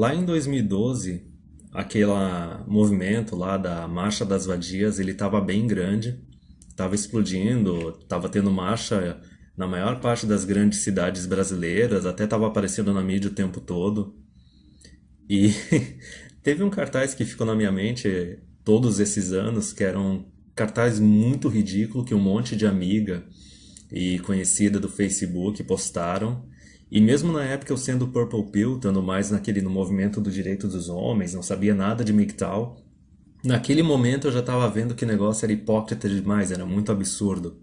Lá em 2012, aquele movimento lá da Marcha das Vadias, ele estava bem grande, estava explodindo, estava tendo marcha na maior parte das grandes cidades brasileiras, até estava aparecendo na mídia o tempo todo. E teve um cartaz que ficou na minha mente todos esses anos, que era um cartaz muito ridículo que um monte de amiga e conhecida do Facebook postaram. E mesmo na época eu sendo Purple Pill, estando mais naquele no movimento do direito dos homens, não sabia nada de MGTOW, naquele momento eu já estava vendo que o negócio era hipócrita demais, era muito absurdo.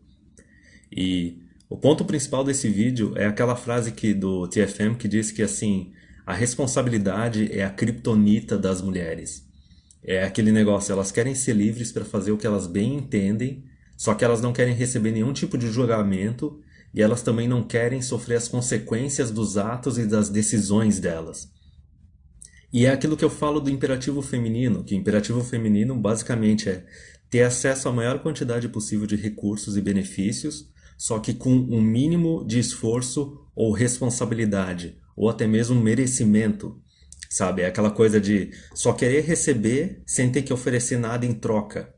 E o ponto principal desse vídeo é aquela frase que do TFM que diz que assim, a responsabilidade é a criptonita das mulheres. É aquele negócio, elas querem ser livres para fazer o que elas bem entendem, só que elas não querem receber nenhum tipo de julgamento e elas também não querem sofrer as consequências dos atos e das decisões delas. E é aquilo que eu falo do imperativo feminino, que o imperativo feminino basicamente é ter acesso à maior quantidade possível de recursos e benefícios, só que com um mínimo de esforço ou responsabilidade, ou até mesmo merecimento, sabe? É aquela coisa de só querer receber sem ter que oferecer nada em troca.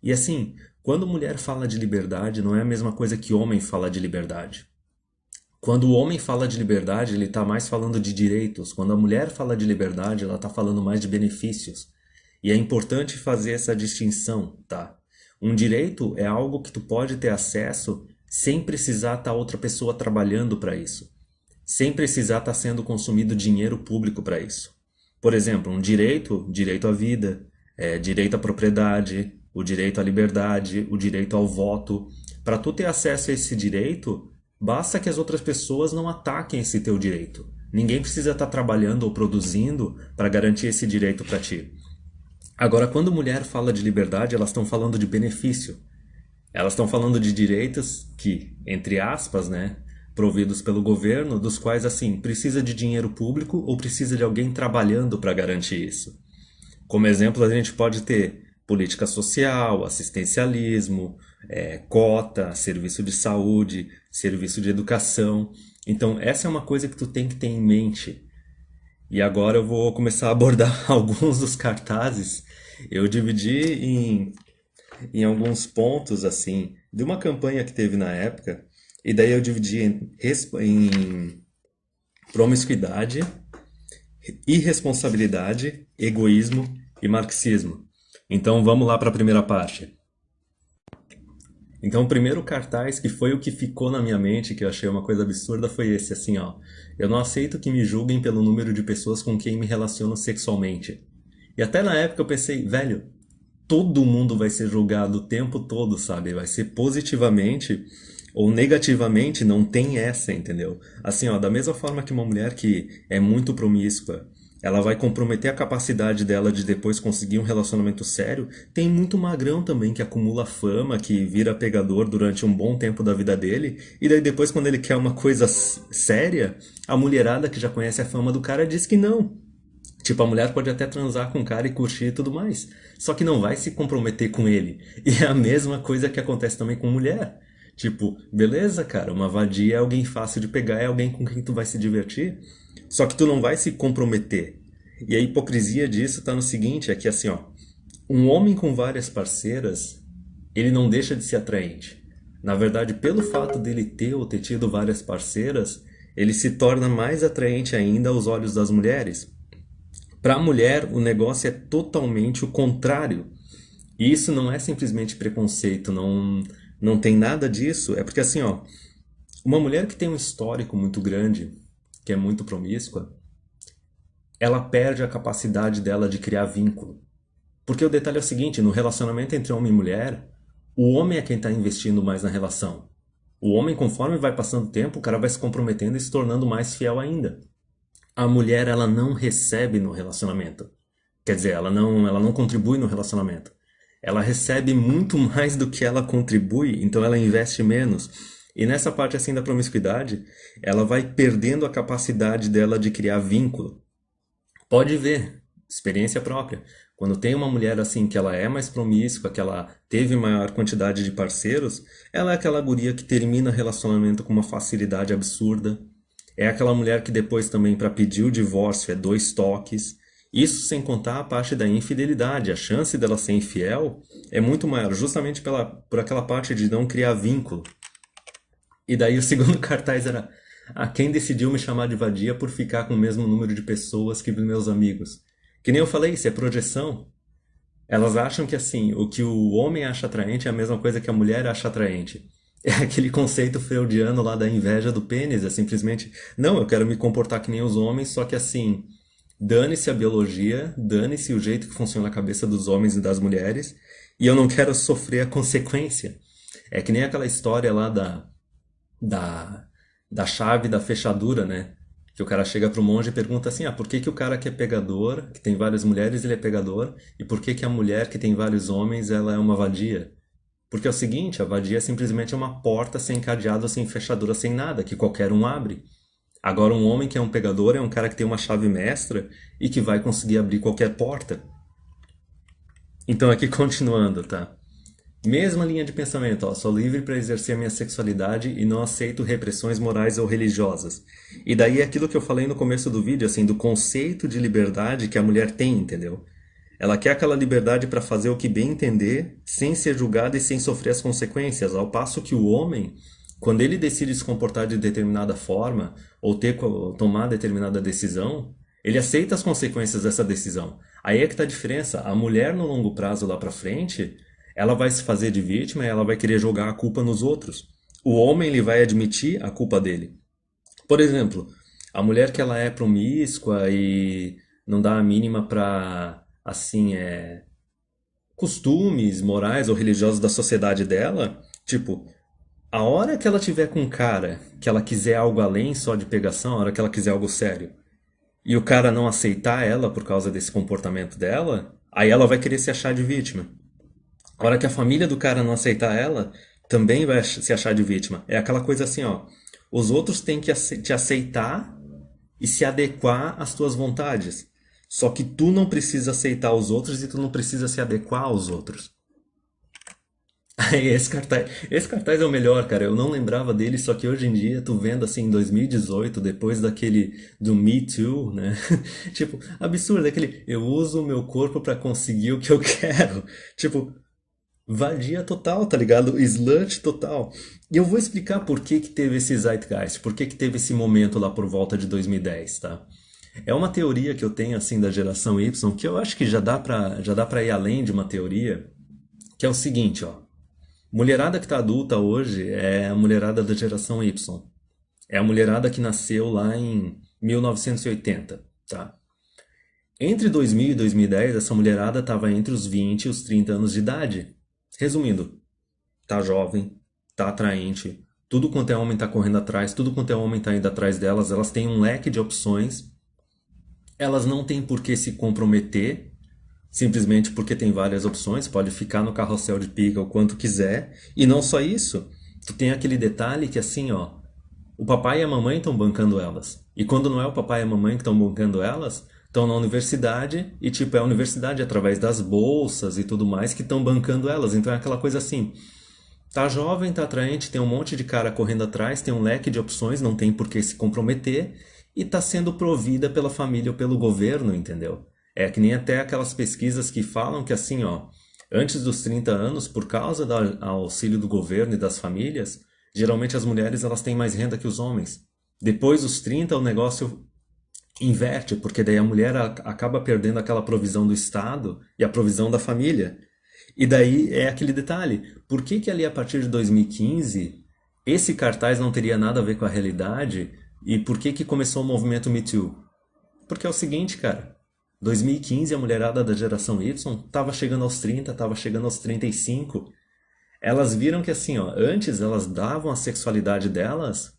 E assim, quando mulher fala de liberdade, não é a mesma coisa que homem fala de liberdade. Quando o homem fala de liberdade, ele está mais falando de direitos. Quando a mulher fala de liberdade, ela está falando mais de benefícios. E é importante fazer essa distinção, tá? Um direito é algo que tu pode ter acesso sem precisar estar outra pessoa trabalhando para isso. Sem precisar estar sendo consumido dinheiro público para isso. Por exemplo, um direito, direito à vida, direito à propriedade, o direito à liberdade, o direito ao voto. Para tu ter acesso a esse direito, basta que as outras pessoas não ataquem esse teu direito. Ninguém precisa estar trabalhando ou produzindo para garantir esse direito para ti. Agora, quando mulher fala de liberdade, elas estão falando de benefício. Elas estão falando de direitos que, entre aspas, né, providos pelo governo, dos quais, assim, precisa de dinheiro público ou precisa de alguém trabalhando para garantir isso. Como exemplo, a gente pode ter política social, assistencialismo, cota, serviço de saúde, serviço de educação. Então, essa é uma coisa que tu tem que ter em mente. E agora eu vou começar a abordar alguns dos cartazes. Eu dividi em alguns pontos, assim, de uma campanha que teve na época, e daí eu dividi em promiscuidade, irresponsabilidade, egoísmo e marxismo. Então vamos lá para a primeira parte. Então o primeiro cartaz, que foi o que ficou na minha mente, que eu achei uma coisa absurda, foi esse, assim, ó. Eu não aceito que me julguem pelo número de pessoas com quem me relaciono sexualmente. E até na época eu pensei, velho, todo mundo vai ser julgado o tempo todo, sabe? Vai ser positivamente ou negativamente, não tem essa, entendeu? Assim, ó, da mesma forma que uma mulher que é muito promíscua, ela vai comprometer a capacidade dela de depois conseguir um relacionamento sério, tem muito magrão também que acumula fama, que vira pegador durante um bom tempo da vida dele, e daí depois quando ele quer uma coisa séria, a mulherada que já conhece a fama do cara diz que não. Tipo, a mulher pode até transar com o cara e curtir e tudo mais, só que não vai se comprometer com ele. E é a mesma coisa que acontece também com mulher. Tipo, beleza, cara, uma vadia é alguém fácil de pegar, é alguém com quem tu vai se divertir, só que tu não vai se comprometer. E a hipocrisia disso tá no seguinte, é que assim, ó, um homem com várias parceiras, ele não deixa de ser atraente. Na verdade, pelo fato dele ter ou ter tido várias parceiras, ele se torna mais atraente ainda aos olhos das mulheres. Para a mulher, o negócio é totalmente o contrário. E isso não é simplesmente preconceito, não tem nada disso. É porque assim, ó, uma mulher que tem um histórico muito grande, que é muito promíscua, ela perde a capacidade dela de criar vínculo. Porque o detalhe é o seguinte, no relacionamento entre homem e mulher, o homem é quem está investindo mais na relação. O homem, conforme vai passando o tempo, o cara vai se comprometendo e se tornando mais fiel ainda. A mulher, ela não recebe no relacionamento. Quer dizer, ela não contribui no relacionamento. Ela recebe muito mais do que ela contribui, então ela investe menos. E nessa parte assim da promiscuidade, ela vai perdendo a capacidade dela de criar vínculo. Pode ver, experiência própria. Quando tem uma mulher assim que ela é mais promíscua, que ela teve maior quantidade de parceiros, ela é aquela guria que termina relacionamento com uma facilidade absurda. É aquela mulher que depois também para pedir o divórcio é 2 toques. Isso sem contar a parte da infidelidade. A chance dela ser infiel é muito maior, justamente por aquela parte de não criar vínculo. E daí o segundo cartaz era: quem decidiu me chamar de vadia por ficar com o mesmo número de pessoas que meus amigos? Que nem eu falei, isso é projeção. Elas acham que assim, o que o homem acha atraente é a mesma coisa que a mulher acha atraente. É aquele conceito freudiano lá da inveja do pênis, é simplesmente, não, eu quero me comportar que nem os homens, só que assim, dane-se a biologia, dane-se o jeito que funciona a cabeça dos homens e das mulheres, e eu não quero sofrer a consequência. É que nem aquela história lá da, da chave da fechadura, né? Que o cara chega pro monge e pergunta assim: por que que o cara que é pegador, que tem várias mulheres, ele é pegador, e por que que a mulher que tem vários homens, ela é uma vadia? Porque é o seguinte, a vadia simplesmente é uma porta sem cadeado, sem fechadura, sem nada, que qualquer um abre. Agora um homem que é um pegador é um cara que tem uma chave mestra e que vai conseguir abrir qualquer porta. Então aqui continuando, tá? Mesma linha de pensamento, ó, sou livre para exercer a minha sexualidade e não aceito repressões morais ou religiosas. E daí é aquilo que eu falei no começo do vídeo, assim, do conceito de liberdade que a mulher tem, entendeu? Ela quer aquela liberdade para fazer o que bem entender, sem ser julgada e sem sofrer as consequências, ao passo que o homem, quando ele decide se comportar de determinada forma ou tomar determinada decisão, ele aceita as consequências dessa decisão. Aí é que está a diferença. A mulher no longo prazo lá para frente, ela vai se fazer de vítima e ela vai querer jogar a culpa nos outros. O homem ele vai admitir a culpa dele. Por exemplo, a mulher que ela é promíscua e não dá a mínima para assim, costumes morais ou religiosos da sociedade dela, tipo, a hora que ela tiver com um cara que ela quiser algo além só de pegação, a hora que ela quiser algo sério, e o cara não aceitar ela por causa desse comportamento dela, aí ela vai querer se achar de vítima. A hora que a família do cara não aceitar ela, também vai se achar de vítima. É aquela coisa assim, ó, os outros têm que te aceitar e se adequar às tuas vontades. Só que tu não precisa aceitar os outros e tu não precisa se adequar aos outros. Aí esse cartaz é o melhor, cara. Eu não lembrava dele, só que hoje em dia, tu vendo assim em 2018, depois do Me Too, né? Tipo, absurdo, aquele eu uso o meu corpo pra conseguir o que eu quero. Tipo, vadia total, tá ligado? Slut total. E eu vou explicar por que que teve esse zeitgeist, por que que teve esse momento lá por volta de 2010, tá? É uma teoria que eu tenho assim da geração Y, que eu acho que já dá para ir além de uma teoria, que é o seguinte, ó. Mulherada que tá adulta hoje é a mulherada da geração Y. É a mulherada que nasceu lá em 1980, tá? Entre 2000 e 2010, essa mulherada estava entre os 20 e os 30 anos de idade. Resumindo, tá jovem, tá atraente, tudo quanto é homem tá correndo atrás, tudo quanto é homem tá indo atrás delas, elas têm um leque de opções, elas não têm por que se comprometer, simplesmente porque tem várias opções, pode ficar no carrossel de pica o quanto quiser, e não só isso, tu tem aquele detalhe que assim, ó, o papai e a mamãe estão bancando elas. E quando não é o papai e a mamãe que estão bancando elas, estão na universidade e tipo é a universidade através das bolsas e tudo mais que estão bancando elas. Então é aquela coisa assim, tá jovem, tá atraente, tem um monte de cara correndo atrás, tem um leque de opções, não tem por que se comprometer e tá sendo provida pela família ou pelo governo, entendeu? É que nem até aquelas pesquisas que falam que assim, ó, antes dos 30 anos, por causa do auxílio do governo e das famílias, geralmente as mulheres elas têm mais renda que os homens. Depois dos 30 o negócio inverte, porque daí a mulher acaba perdendo aquela provisão do Estado e a provisão da família. E daí é aquele detalhe, por que que ali a partir de 2015 esse cartaz não teria nada a ver com a realidade e por que que começou o movimento Me Too? Porque é o seguinte, cara, 2015 a mulherada da geração Y estava chegando aos 30, estava chegando aos 35. Elas viram que assim, ó, antes elas davam a sexualidade delas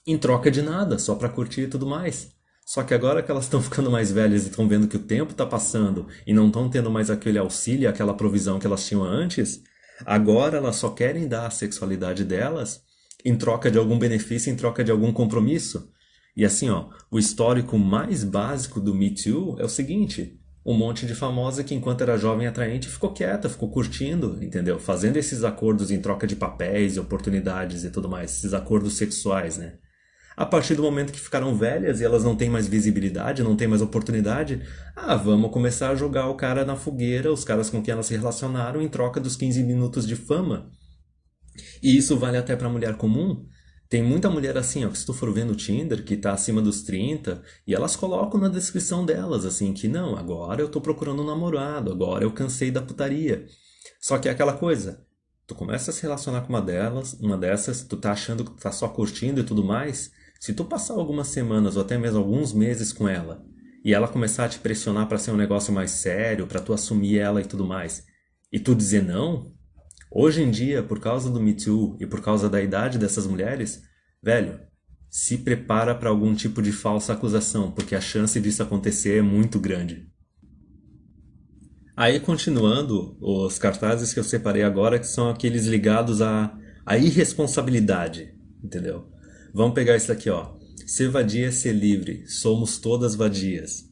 em troca de nada, só pra curtir e tudo mais. Só que agora que elas estão ficando mais velhas e estão vendo que o tempo tá passando e não estão tendo mais aquele auxílio, aquela provisão que elas tinham antes, agora elas só querem dar a sexualidade delas em troca de algum benefício, em troca de algum compromisso. E assim, ó, o histórico mais básico do Me Too é o seguinte: um monte de famosa que enquanto era jovem e atraente ficou quieta, ficou curtindo, entendeu? Fazendo esses acordos em troca de papéis e oportunidades e tudo mais, esses acordos sexuais, né? A partir do momento que ficaram velhas e elas não têm mais visibilidade, não têm mais oportunidade, vamos começar a jogar o cara na fogueira, os caras com quem elas se relacionaram, em troca dos 15 minutos de fama. E isso vale até para mulher comum. Tem muita mulher assim, ó, que se tu for ver no Tinder, que tá acima dos 30, e elas colocam na descrição delas, assim, que não, agora eu tô procurando um namorado, agora eu cansei da putaria. Só que é aquela coisa, tu começa a se relacionar com uma dessas, tu tá achando que tu tá só curtindo e tudo mais, se tu passar algumas semanas ou até mesmo alguns meses com ela, e ela começar a te pressionar pra ser um negócio mais sério, pra tu assumir ela e tudo mais, e tu dizer não, hoje em dia, por causa do Me Too e por causa da idade dessas mulheres, velho, se prepara para algum tipo de falsa acusação, porque a chance disso acontecer é muito grande. Aí, continuando, os cartazes que eu separei agora, que são aqueles ligados à irresponsabilidade, entendeu? Vamos pegar isso aqui, ó. Ser vadia é ser livre, somos todas vadias.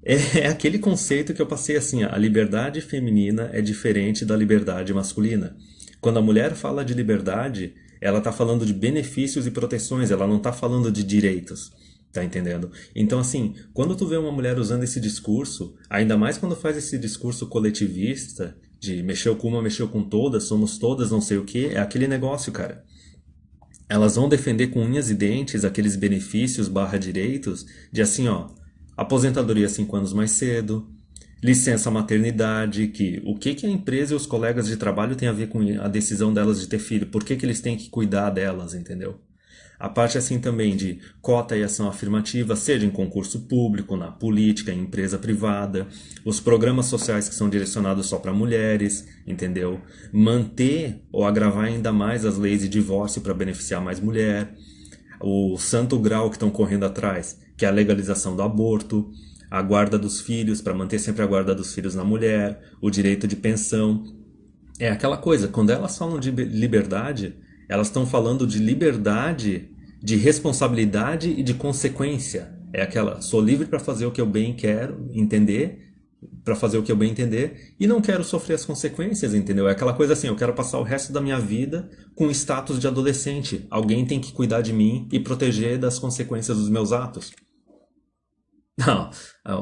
É aquele conceito que eu passei assim, a liberdade feminina é diferente da liberdade masculina. Quando a mulher fala de liberdade, ela está falando de benefícios e proteções, ela não está falando de direitos. Tá entendendo? Então, assim, quando tu vê uma mulher usando esse discurso, ainda mais quando faz esse discurso coletivista, de mexeu com uma, mexeu com todas, somos todas, não sei o que, é aquele negócio, cara. Elas vão defender com unhas e dentes aqueles benefícios barra direitos de assim, ó, aposentadoria 5 anos mais cedo, licença maternidade, que o que que a empresa e os colegas de trabalho têm a ver com a decisão delas de ter filho? Por que que eles têm que cuidar delas, entendeu? A parte assim também de cota e ação afirmativa, seja em concurso público, na política, em empresa privada, os programas sociais que são direcionados só para mulheres, entendeu? Manter ou agravar ainda mais as leis de divórcio para beneficiar mais mulher, o santo grau que estão correndo atrás, que é a legalização do aborto, a guarda dos filhos, para manter sempre a guarda dos filhos na mulher, o direito de pensão. É aquela coisa, quando elas falam de liberdade, elas estão falando de liberdade, de responsabilidade e de consequência. É aquela, sou livre para fazer o que eu bem quero entender, para fazer o que eu bem entender, e não quero sofrer as consequências, entendeu? É aquela coisa assim, eu quero passar o resto da minha vida com o status de adolescente. Alguém tem que cuidar de mim e proteger das consequências dos meus atos. Não,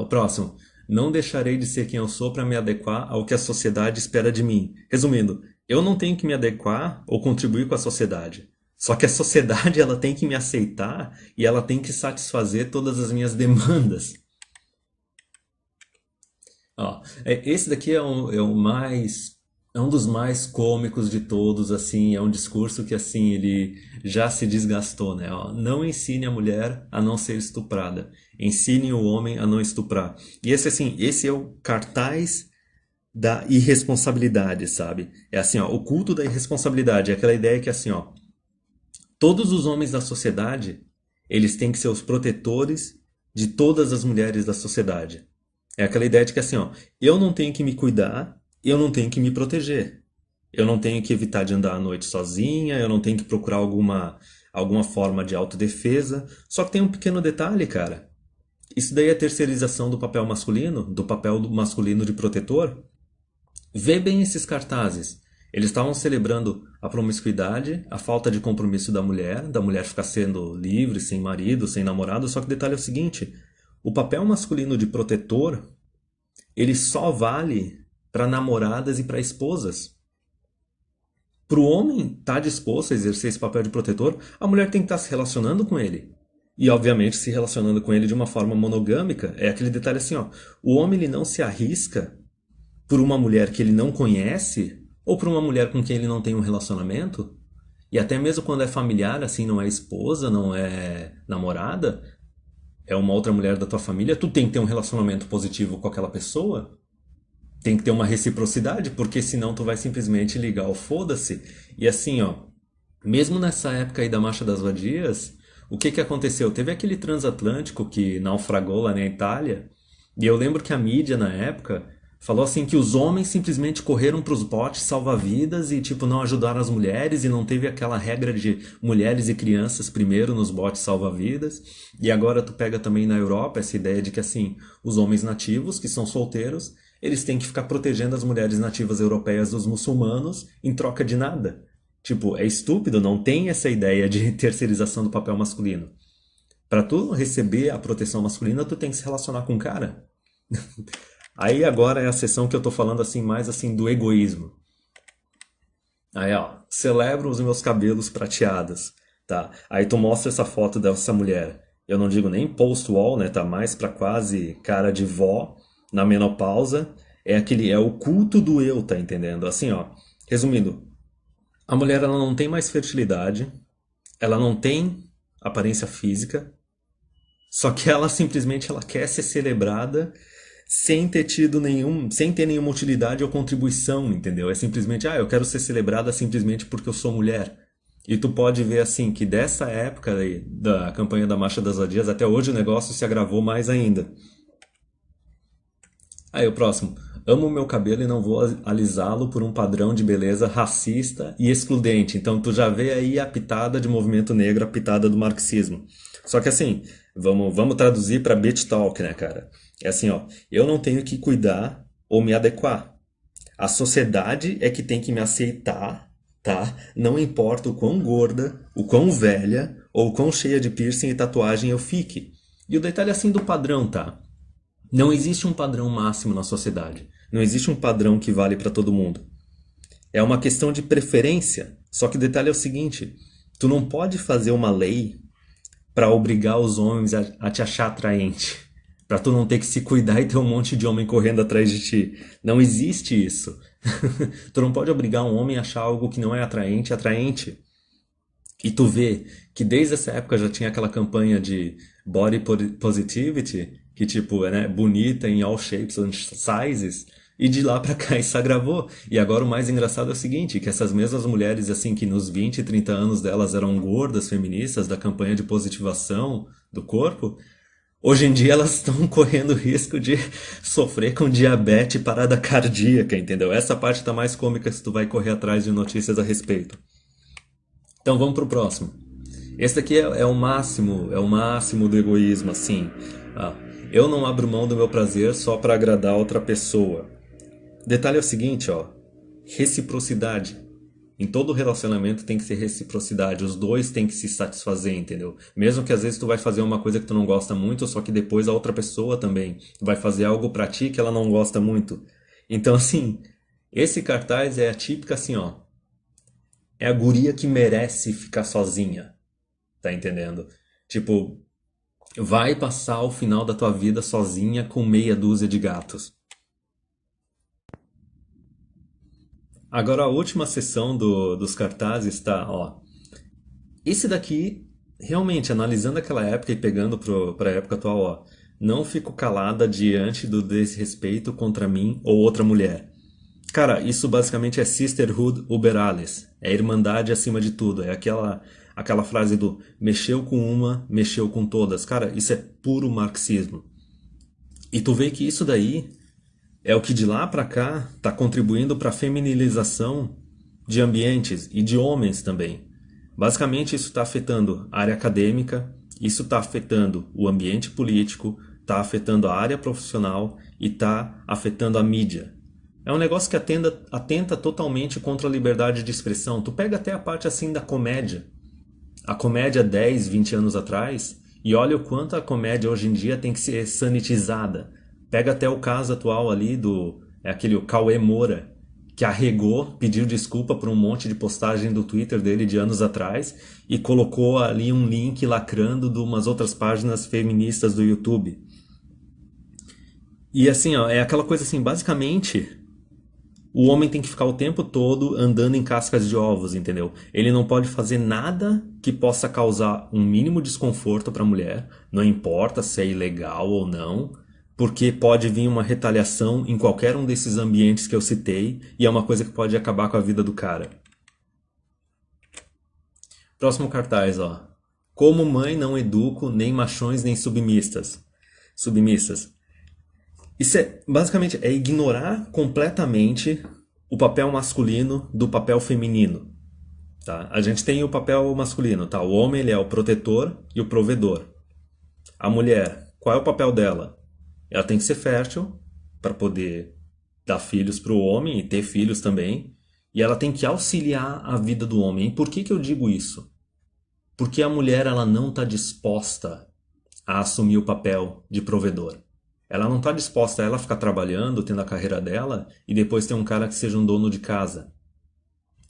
o próximo. Não deixarei de ser quem eu sou para me adequar ao que a sociedade espera de mim. Resumindo, eu não tenho que me adequar ou contribuir com a sociedade. Só que a sociedade ela tem que me aceitar e ela tem que satisfazer todas as minhas demandas. Ó, esse daqui é um dos mais cômicos de todos, assim, é um discurso que assim ele já se desgastou, né? Ó, não ensine a mulher a não ser estuprada, ensine o homem a não estuprar. E esse assim, esse é o cartaz da irresponsabilidade, sabe? É assim, ó, o culto da irresponsabilidade, é aquela ideia que assim, ó, todos os homens da sociedade, eles têm que ser os protetores de todas as mulheres da sociedade. É aquela ideia de que assim, ó, eu não tenho que me cuidar, eu não tenho que me proteger. Eu não tenho que evitar de andar à noite sozinha, eu não tenho que procurar alguma forma de autodefesa. Só que tem um pequeno detalhe, cara. Isso daí é terceirização do papel masculino, do papel do masculino de protetor. Vê bem esses cartazes. Eles estavam celebrando a promiscuidade, a falta de compromisso da mulher ficar sendo livre, sem marido, sem namorado. Só que o detalhe é o seguinte: o papel masculino de protetor, ele só vale para namoradas e para esposas. Para o homem estar disposto a exercer esse papel de protetor, a mulher tem que estar se relacionando com ele. E, obviamente, se relacionando com ele de uma forma monogâmica. É aquele detalhe assim, ó. O homem ele não se arrisca por uma mulher que ele não conhece ou por uma mulher com quem ele não tem um relacionamento. E até mesmo quando é familiar, assim, não é esposa, não é namorada, é uma outra mulher da tua família, tu tem que ter um relacionamento positivo com aquela pessoa. Tem que ter uma reciprocidade, porque senão tu vai simplesmente ligar o foda-se. E assim, ó, mesmo nessa época aí da Marcha das Vadias, o que que aconteceu? Teve aquele transatlântico que naufragou lá na Itália, e eu lembro que a mídia na época falou assim que os homens simplesmente correram para os botes salva-vidas e tipo não ajudaram as mulheres e não teve aquela regra de mulheres e crianças primeiro nos botes salva-vidas. E agora tu pega também na Europa essa ideia de que assim, os homens nativos que são solteiros, eles têm que ficar protegendo as mulheres nativas europeias dos muçulmanos em troca de nada. Tipo, é estúpido, não tem essa ideia de terceirização do papel masculino. Pra tu receber a proteção masculina, tu tem que se relacionar com o cara. Aí agora é a sessão que eu tô falando assim mais assim do egoísmo. Aí, ó, celebro os meus cabelos prateados, tá? Aí tu mostra essa foto dessa mulher. Eu não digo nem post-wall, né? Tá mais pra quase cara de vó, na menopausa. É o culto do eu, tá entendendo? Assim, ó, resumindo, a mulher ela não tem mais fertilidade, ela não tem aparência física, só que ela simplesmente ela quer ser celebrada sem ter nenhuma utilidade ou contribuição, entendeu? É simplesmente, eu quero ser celebrada simplesmente porque eu sou mulher. E tu pode ver assim que dessa época aí, da campanha da Marcha das Vadias até hoje o negócio se agravou mais ainda. Aí o próximo. Amo meu cabelo e não vou alisá-lo por um padrão de beleza racista e excludente. Então tu já vê aí a pitada de movimento negro, a pitada do marxismo. Só que assim, vamos traduzir para bitch talk, né, cara? É assim, ó, eu não tenho que cuidar ou me adequar. A sociedade é que tem que me aceitar, tá? Não importa o quão gorda, o quão velha ou o quão cheia de piercing e tatuagem eu fique. E o detalhe assim do padrão, tá? Não existe um padrão máximo na sociedade. Não existe um padrão que vale para todo mundo. É uma questão de preferência. Só que o detalhe é o seguinte: tu não pode fazer uma lei para obrigar os homens a te achar atraente. Para tu não ter que se cuidar e ter um monte de homem correndo atrás de ti. Não existe isso. Tu não pode obrigar um homem a achar algo que não é atraente, atraente. E tu vê que desde essa época já tinha aquela campanha de body positivity, que tipo, é né, bonita em all shapes and sizes, e de lá pra cá isso agravou. E agora o mais engraçado é o seguinte, que essas mesmas mulheres assim que nos 20 e 30 anos delas eram gordas feministas da campanha de positivação do corpo, hoje em dia elas estão correndo risco de sofrer com diabetes e parada cardíaca, entendeu? Essa parte tá mais cômica se tu vai correr atrás de notícias a respeito. Então vamos pro próximo. Esse daqui é o máximo do egoísmo, assim. Ah, eu não abro mão do meu prazer só para agradar outra pessoa. Detalhe é o seguinte, ó. Reciprocidade. Em todo relacionamento tem que ser reciprocidade. Os dois têm que se satisfazer, entendeu? Mesmo que às vezes tu vai fazer uma coisa que tu não gosta muito, só que depois a outra pessoa também vai fazer algo pra ti que ela não gosta muito. Então, assim, esse cartaz é a típica assim, ó. É a guria que merece ficar sozinha. Tá entendendo? Tipo, vai passar o final da tua vida sozinha com meia dúzia de gatos. Agora a última sessão dos cartazes tá, ó. Esse daqui, realmente, analisando aquela época e pegando pra época atual, ó. Não fico calada diante do desrespeito contra mim ou outra mulher. Cara, isso basicamente é Sisterhood über alles. É irmandade acima de tudo. É aquela frase do mexeu com uma, mexeu com todas. Cara, isso é puro marxismo. E tu vê que isso daí é o que de lá pra cá tá contribuindo para a feminilização de ambientes e de homens também. Basicamente isso está afetando a área acadêmica, isso está afetando o ambiente político, está afetando a área profissional e está afetando a mídia. É um negócio que atenta totalmente contra a liberdade de expressão. Tu pega até a parte assim da comédia. A comédia 10, 20 anos atrás, e olha o quanto a comédia hoje em dia tem que ser sanitizada. Pega até o caso atual ali aquele Cauê Moura, que arregou, pediu desculpa por um monte de postagem do Twitter dele de anos atrás e colocou ali um link lacrando de umas outras páginas feministas do YouTube. E assim, ó, é aquela coisa assim, basicamente, o homem tem que ficar o tempo todo andando em cascas de ovos, entendeu? Ele não pode fazer nada que possa causar um mínimo desconforto para a mulher, não importa se é ilegal ou não, porque pode vir uma retaliação em qualquer um desses ambientes que eu citei e é uma coisa que pode acabar com a vida do cara. Próximo cartaz, ó. Como mãe não educo nem machões nem submissas. Submissas. Isso é basicamente é ignorar completamente o papel masculino do papel feminino. Tá? A gente tem o papel masculino, tá? O homem ele é o protetor e o provedor. A mulher, qual é o papel dela? Ela tem que ser fértil para poder dar filhos para o homem e ter filhos também. E ela tem que auxiliar a vida do homem. E por que que eu digo isso? Porque a mulher ela não está disposta a assumir o papel de provedor. Ela não está disposta a ela ficar trabalhando, tendo a carreira dela, e depois ter um cara que seja um dono de casa.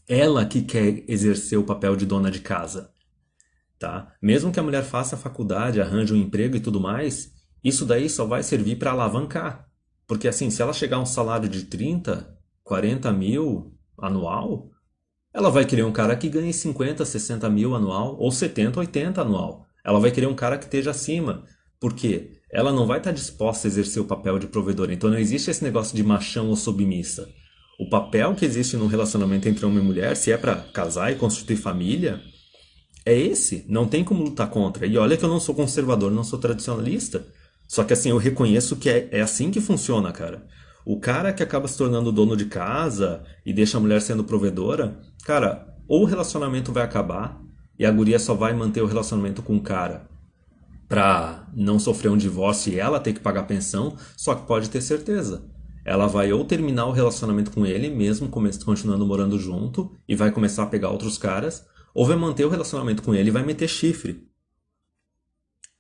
Ela que quer exercer o papel de dona de casa, tá? Mesmo que a mulher faça a faculdade, arranje um emprego e tudo mais, isso daí só vai servir para alavancar. Porque assim, se ela chegar a um salário de 30, 40 mil anual, ela vai querer um cara que ganhe 50, 60 mil anual, ou 70, 80 anual. Ela vai querer um cara que esteja acima. Por quê? Ela não vai estar disposta a exercer o papel de provedor. Então não existe esse negócio de machão ou submissa. O papel que existe num relacionamento entre homem e mulher, se é para casar e constituir família, é esse. Não tem como lutar contra. E olha que eu não sou conservador, não sou tradicionalista. Só que assim, eu reconheço que é assim que funciona, cara. O cara que acaba se tornando dono de casa e deixa a mulher sendo provedora, cara, ou o relacionamento vai acabar e a guria só vai manter o relacionamento com o cara pra não sofrer um divórcio e ela ter que pagar pensão, só que pode ter certeza. Ela vai ou terminar o relacionamento com ele, mesmo continuando morando junto, e vai começar a pegar outros caras, ou vai manter o relacionamento com ele e vai meter chifre.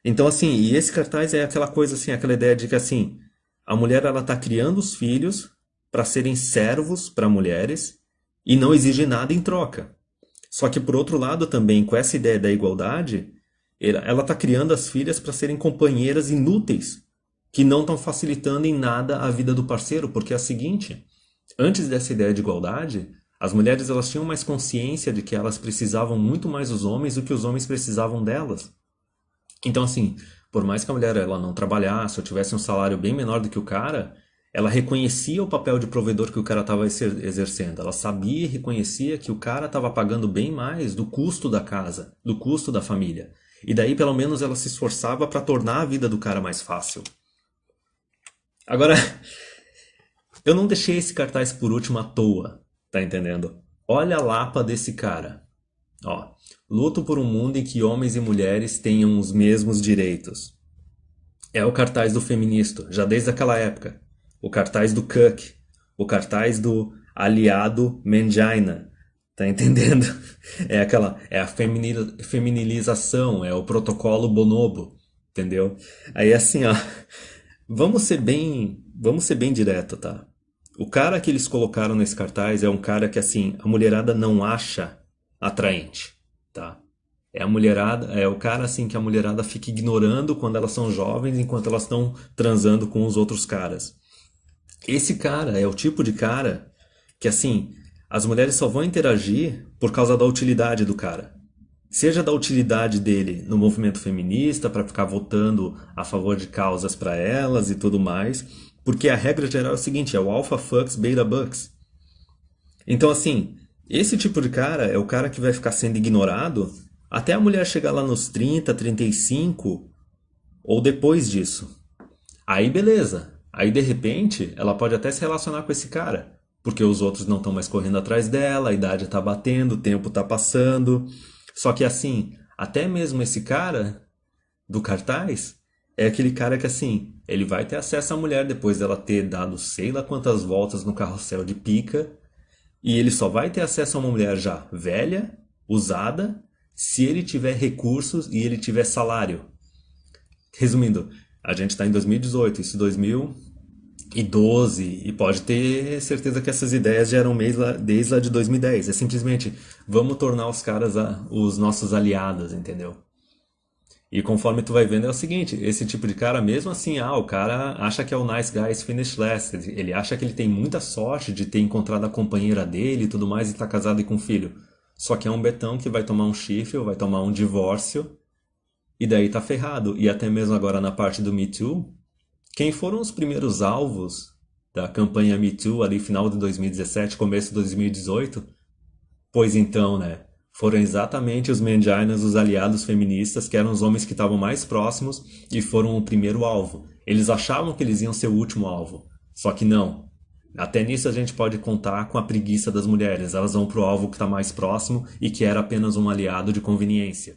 Então, assim, e esse cartaz é aquela coisa assim, aquela ideia de que assim, a mulher ela tá criando os filhos para serem servos para mulheres e não exige nada em troca. Só que por outro lado também, com essa ideia da igualdade, ela tá criando as filhas para serem companheiras inúteis, que não estão facilitando em nada a vida do parceiro, porque é a seguinte, antes dessa ideia de igualdade, as mulheres elas tinham mais consciência de que elas precisavam muito mais dos homens do que os homens precisavam delas. Então, assim, por mais que a mulher ela não trabalhasse ou tivesse um salário bem menor do que o cara, ela reconhecia o papel de provedor que o cara estava exercendo. Ela sabia e reconhecia que o cara estava pagando bem mais do custo da casa, do custo da família. E daí, pelo menos, ela se esforçava para tornar a vida do cara mais fácil. Agora, eu não deixei esse cartaz por último à toa, tá entendendo? Olha a lapa desse cara. Ó, luto por um mundo em que homens e mulheres tenham os mesmos direitos. É o cartaz do feminista, já desde aquela época. O cartaz do Cuck. O cartaz do aliado Mangina. Tá entendendo? É a feminilização, é o protocolo bonobo. Entendeu? Aí assim, ó. Vamos ser bem direto, tá? O cara que eles colocaram nesse cartaz é um cara que assim, a mulherada não acha atraente, tá? É a mulherada, é o cara assim que a mulherada fica ignorando quando elas são jovens enquanto elas estão transando com os outros caras. Esse cara é o tipo de cara que assim, as mulheres só vão interagir por causa da utilidade do cara. Seja da utilidade dele no movimento feminista para ficar votando a favor de causas para elas e tudo mais, porque a regra geral é o seguinte, é o alpha fucks beta bucks. Então assim, esse tipo de cara é o cara que vai ficar sendo ignorado até a mulher chegar lá nos 30, 35 ou depois disso. Aí beleza. Aí de repente ela pode até se relacionar com esse cara. Porque os outros não estão mais correndo atrás dela, a idade está batendo, o tempo está passando. Só que assim, até mesmo esse cara do cartaz é aquele cara que assim, ele vai ter acesso à mulher depois dela ter dado sei lá quantas voltas no carrossel de pica. E ele só vai ter acesso a uma mulher já velha, usada, se ele tiver recursos e ele tiver salário. Resumindo, a gente está em 2018, isso 2012, e pode ter certeza que essas ideias já eram desde lá de 2010. É simplesmente, vamos tornar os caras os nossos aliados, entendeu? E conforme tu vai vendo é o seguinte, esse tipo de cara, mesmo assim, o cara acha que é o nice guys finish last. Ele acha que ele tem muita sorte de ter encontrado a companheira dele e tudo mais e tá casado e com filho. Só que é um betão que vai tomar um chifre ou vai tomar um divórcio e daí tá ferrado. E até mesmo agora na parte do Me Too, quem foram os primeiros alvos da campanha Me Too ali final de 2017, começo de 2018? Pois então, né? Foram exatamente os Manginas, os aliados feministas, que eram os homens que estavam mais próximos e foram o primeiro alvo. Eles achavam que eles iam ser o último alvo. Só que não. Até nisso a gente pode contar com a preguiça das mulheres. Elas vão pro alvo que está mais próximo e que era apenas um aliado de conveniência.